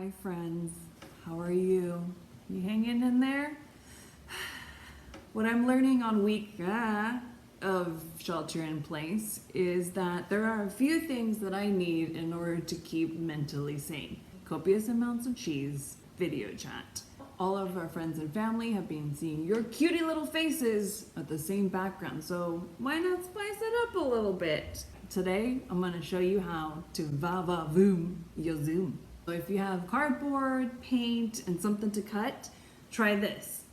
Hi friends, how are you? You hanging in there? What I'm learning on week of shelter in place is that there are a few things that I need in order to keep mentally sane. Copious amounts of cheese, video chat. All of our friends and family have been seeing your cutie little faces at the same background, so why not spice it up a little bit? Today, I'm going to show you how to Voom your Zoom. So if you have cardboard, paint, and something to cut, try this.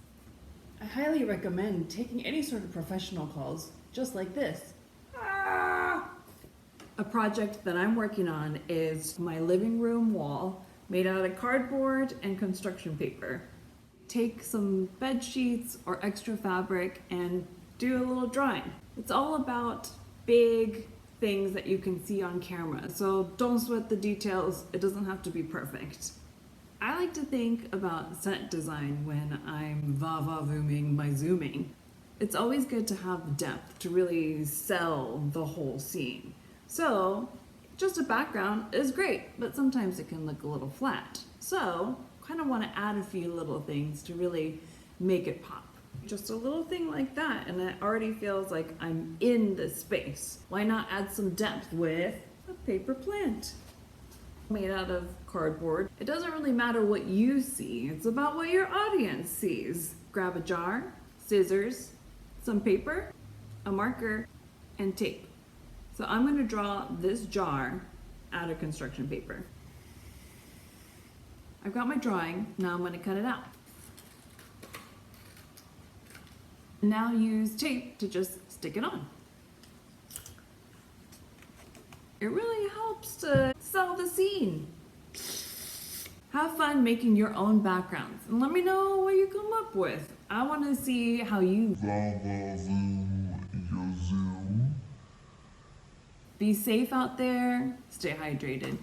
I highly recommend taking any sort of professional calls, just like this. A project that I'm working on is my living room wall made out of cardboard and construction paper. Take some bed sheets or extra fabric and do a little drawing. It's all about big things that you can see on camera, so don't sweat the details. It doesn't have to be perfect. I like to think about set design when I'm va-va-vooming my zooming. It's always good to have depth to really sell the whole scene. So just a background is great, but sometimes it can look a little flat. So kind of want to add a few little things to really make it pop. Just a little thing like that, and it already feels like I'm in the space. Why not add some depth with a paper plant made out of cardboard? It doesn't really matter what you see, it's about what your audience sees. Grab a jar, scissors, some paper, a marker, and tape. So I'm going to draw this jar out of construction paper. I've got my drawing, now I'm going to cut it out. Now use tape to just stick it on. It really helps to sell the scene. Have fun making your own backgrounds and let me know what you come up with. I want to see how you Va-va-voom your Zoom. be safe out there, stay hydrated.